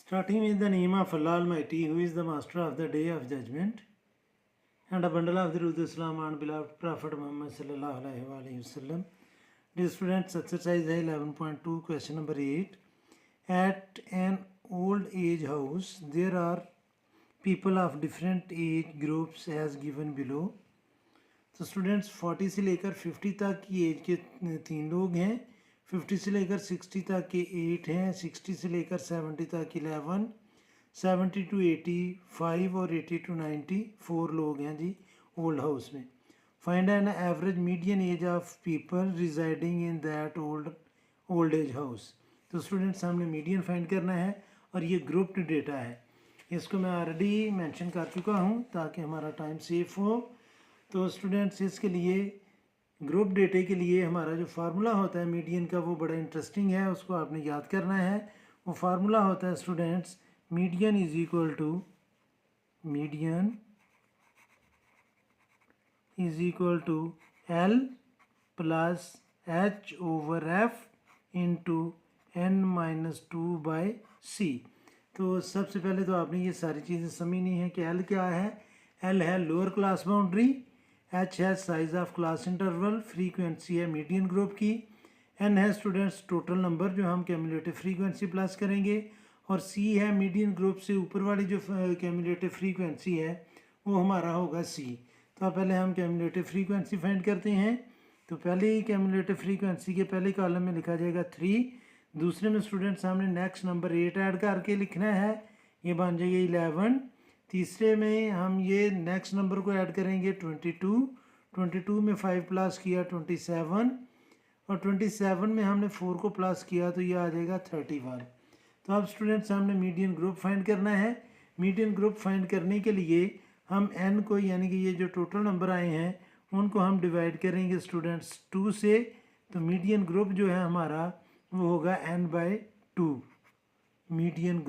Starting with the name of Allah Almighty, who is the master of the day of judgment, and a bundle of the Ruth Islam and beloved Prophet Muhammad sallallahu alaihi wasallam. Dear students, exercise 11.2, question number 8. At an old age house, there are people of different age groups as given below. तो students 40 से लेकर 50 तक की as के 3 लोग हैं, 50 से लेकर 60 तक के 8 हैं, 60 से लेकर 70 तक 11, 70 to 85 और 80 to 90 4 लोग हैं जी ओल्ड हाउस में. Find an average median age of people residing in that old age house. तो स्टूडेंट्स हमने मीडियन फाइंड करना है और ये ग्रुप्ड डेटा है. इसको मैं ऑलरेडी मेंशन कर चुका हूँ ताकि हमारा टाइम सेफ हो. तो स्टूडेंट्स इसके लिए ग्रुप डेटे के लिए हमारा जो फार्मूला होता है मीडियन का वो बड़ा इंटरेस्टिंग है, उसको आपने याद करना है. वो फार्मूला होता है students median is equal to L plus h over f into n-2/c. तो सबसे पहले तो आपने ये सारी चीज़ें समझनी है कि एल क्या है. एल है लोअर क्लास बाउंड्री, एच है size of class interval, frequency है मीडियन ग्रुप की, एन है स्टूडेंट्स टोटल नंबर जो हम कैमुलेटिव फ्रीक्वेंसी प्लस करेंगे, और सी है मीडियन ग्रुप से ऊपर वाली जो कैमुलेटिव फ्रीक्वेंसी है वो हमारा होगा सी. तो पहले हम कैमुलेटिव फ्रीक्वेंसी फाइंड करते हैं. तो पहले ही कैमुलेटिव फ्रीक्वेंसी के पहले कॉलम में लिखा जाएगा 3, दूसरे में स्टूडेंट्स हमने नेक्स्ट नंबर 8 ऐड करके लिखना है, ये बन जाएगा 11. तीसरे में हम ये नेक्स्ट नंबर को ऐड करेंगे 22 में 5 प्लस किया 27, और 27 में हमने 4 को प्लस किया तो ये आ जाएगा 31. तो अब स्टूडेंट्स हमने मीडियन ग्रुप फाइंड करना है. मीडियन ग्रुप फाइंड करने के लिए हम n को यानी कि ये जो टोटल नंबर आए हैं उनको हम डिवाइड करेंगे स्टूडेंट्स 2 से. तो मीडियन ग्रुप जो है हमारा वो होगा n/2. मीडियन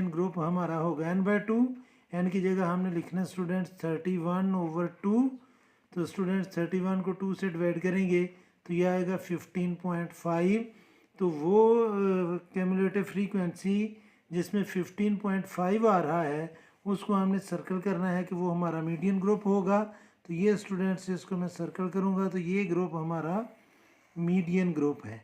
ग्रुप हमारा होगा n/2. n की जगह हमने लिखना स्टूडेंट्स 31/2. तो स्टूडेंट्स 31 को 2 से डिवाइड करेंगे तो यह आएगा 15.5. तो वो कैमुलेटिव फ्रीक्वेंसी जिसमें 15.5 आ रहा है उसको हमने सर्कल करना है कि वो हमारा मीडियन ग्रुप होगा. तो ये स्टूडेंट्स इसको मैं सर्कल करूँगा तो ये ग्रुप हमारा मीडियन ग्रुप है.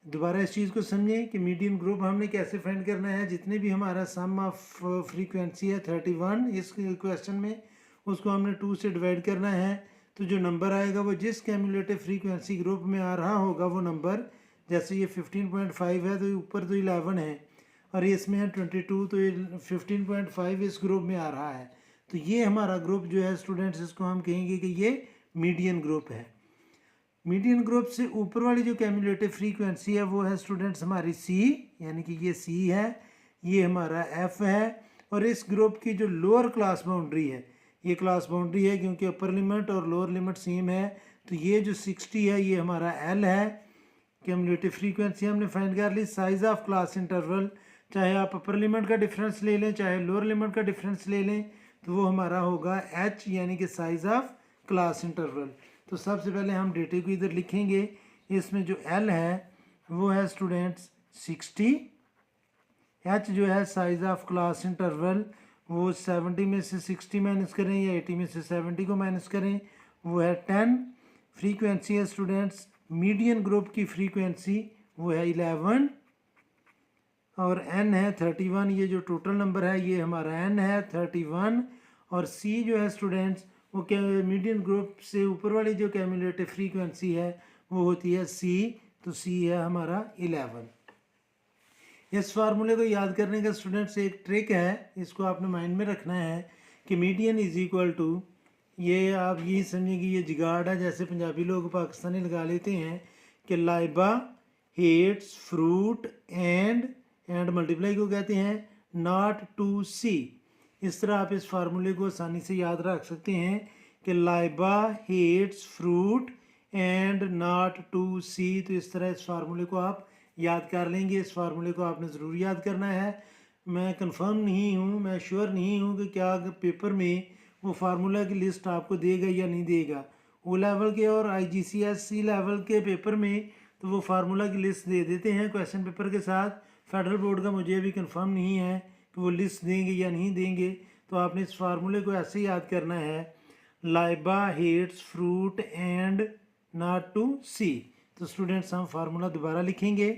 दोबारा इस चीज़ को समझें कि मीडियन ग्रुप हमने कैसे फाइंड करना है. जितने भी हमारा सम ऑफ फ्रीक्वेंसी है 31 इस क्वेश्चन में, उसको हमने 2 से डिवाइड करना है. तो जो नंबर आएगा वो जिस कैमुलेटिव फ्रीक्वेंसी ग्रुप में आ रहा होगा वो नंबर, जैसे ये 15.5 है तो ऊपर तो 11 है और इसमें है 22, तो 15.5 इस ग्रुप में आ रहा है. तो ये हमारा ग्रुप जो है स्टूडेंट्स इसको हम कहेंगे कि ये मीडियन ग्रुप है. मीडियन ग्रुप से ऊपर वाली जो कैमुलेटिव फ्रीक्वेंसी है वो है स्टूडेंट्स हमारी सी, यानी कि ये सी है, ये हमारा एफ है. और इस ग्रुप की जो लोअर क्लास बाउंड्री है, ये क्लास बाउंड्री है क्योंकि अपर लिमिट और लोअर लिमिट सेम है. तो ये जो 60 है ये हमारा एल है. कैमुलेटिव फ्रीक्वेंसी हमने फाइंड कर ली. साइज ऑफ क्लास इंटरवल, चाहे आप अपर लिमिट का डिफरेंस ले लें चाहे लोअर लिमिट का डिफरेंस ले लें, तो वो हमारा होगा एच, यानी कि साइज ऑफ क्लास इंटरवल. तो सबसे पहले हम डेटे को इधर लिखेंगे. इसमें जो एल है वो है स्टूडेंट्स 60, एच जो है साइज ऑफ क्लास इंटरवल वो 70 में से 60 माइनस करें या 80 में से 70 को माइनस करें वो है 10. फ्रीक्वेंसी है स्टूडेंट्स मीडियन ग्रुप की फ्रीक्वेंसी वो है 11, और n है 31. ये जो टोटल नंबर है ये हमारा n है 31. और c जो है स्टूडेंट्स वो मीडियन ग्रुप से ऊपर वाली जो कैमुलेटिव फ्रीक्वेंसी है वो होती है c, तो c है हमारा 11. इस फार्मूले को याद करने का स्टूडेंट्स एक ट्रिक है, इसको आपने माइंड में रखना है कि मीडियन इज इक्वल टू, ये आप यही समझिए कि ये जिगाड़ है जैसे पंजाबी लोग पाकिस्तानी लगा लेते हैं कि Laiba hates fruit and multiply को कहते हैं नॉट टू सी. इस तरह आप इस फार्मूले को आसानी से याद रख सकते हैं कि Laiba hates fruit and not to see. तो इस तरह इस फार्मूले को आप याद कर लेंगे. इस फार्मूले को आपने ज़रूर याद करना है. मैं कंफर्म नहीं हूँ, मैं श्योर नहीं हूँ कि क्या पेपर में वो फार्मूला की लिस्ट आपको देगा या नहीं देगा. ओ लेवल के और IGCSE लेवल के पेपर में तो वो फार्मूला की लिस्ट दे देते हैं क्वेश्चन पेपर के साथ। फेडरल बोर्ड का मुझे अभी कंफर्म नहीं है कि वो लिस्ट देंगे या नहीं देंगे, तो आपने इस फार्मूले को ऐसे याद करना है, Laiba hates fruit and not to see. तो स्टूडेंट्स हम फार्मूला दोबारा लिखेंगे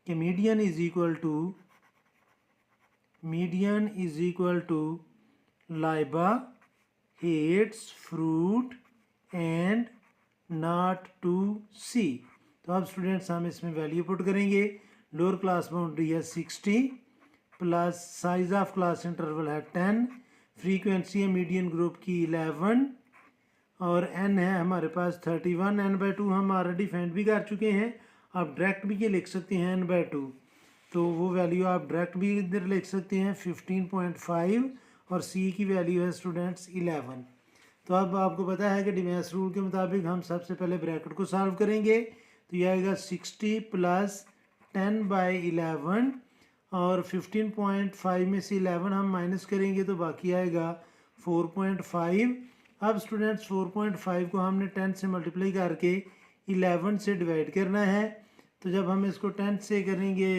कि median is equal to Laiba hates fruit and not to see. तो अब स्टूडेंट्स हम इसमें वैल्यू पुट करेंगे। लोअर क्लास बाउंड्री है 60 plus size of class interval है 10, फ्रीक्वेंसी है मीडियन ग्रुप की 11 और n है हमारे पास 31। n/2 हम ऑलरेडी फाइंड भी कर चुके हैं, आप डायरेक्ट भी ये लिख सकते हैं n/2, तो वो वैल्यू आप डायरेक्ट भी इधर लिख सकते हैं 15.5 और c की वैल्यू है स्टूडेंट्स 11। तो अब आपको पता है कि डिमेस रूल के मुताबिक हम सबसे पहले ब्रैकेट को सॉल्व करेंगे, तो ये आएगा 60 प्लस 10/11 और 15.5 में से 11 हम माइनस करेंगे तो बाकी आएगा 4.5। अब स्टूडेंट्स 4.5 को हमने 10 से मल्टीप्लाई करके 11 से डिवाइड करना है, तो जब हम इसको 10 से करेंगे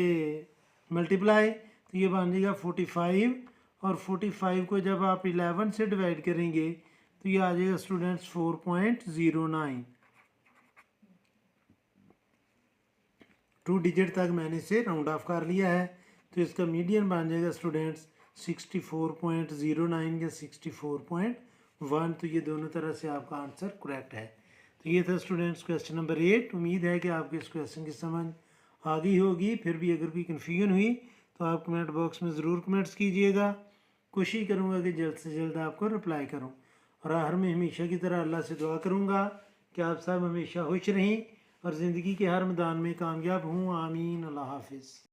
मल्टीप्लाई तो ये बन जाएगा 45 और 45 को जब आप 11 से डिवाइड करेंगे तो ये आ जाएगा स्टूडेंट्स 4.09। 2 डिजिट तक मैंने इसे राउंड ऑफ कर लिया है, तो इसका मीडियन बन जाएगा स्टूडेंट्स 64.09 या 64.1। तो ये दोनों तरह से आपका आंसर करेक्ट है। तो ये था स्टूडेंट्स क्वेश्चन नंबर 8। उम्मीद है कि आपको इस क्वेश्चन की समझ आ गई होगी। फिर भी अगर कोई कन्फ्यूजन हुई तो आप कमेंट बॉक्स में ज़रूर कमेंट्स कीजिएगा, कोशिश करूँगा कि जल्द से जल्द आपको रिप्लाई करूँ। और आखिर में हमेशा की तरह अल्लाह से दुआ करूँगा कि आप सब हमेशा खुश रहें और ज़िंदगी के हर मैदान में कामयाब हूँ। आमीन। अल्लाह हाफिज़।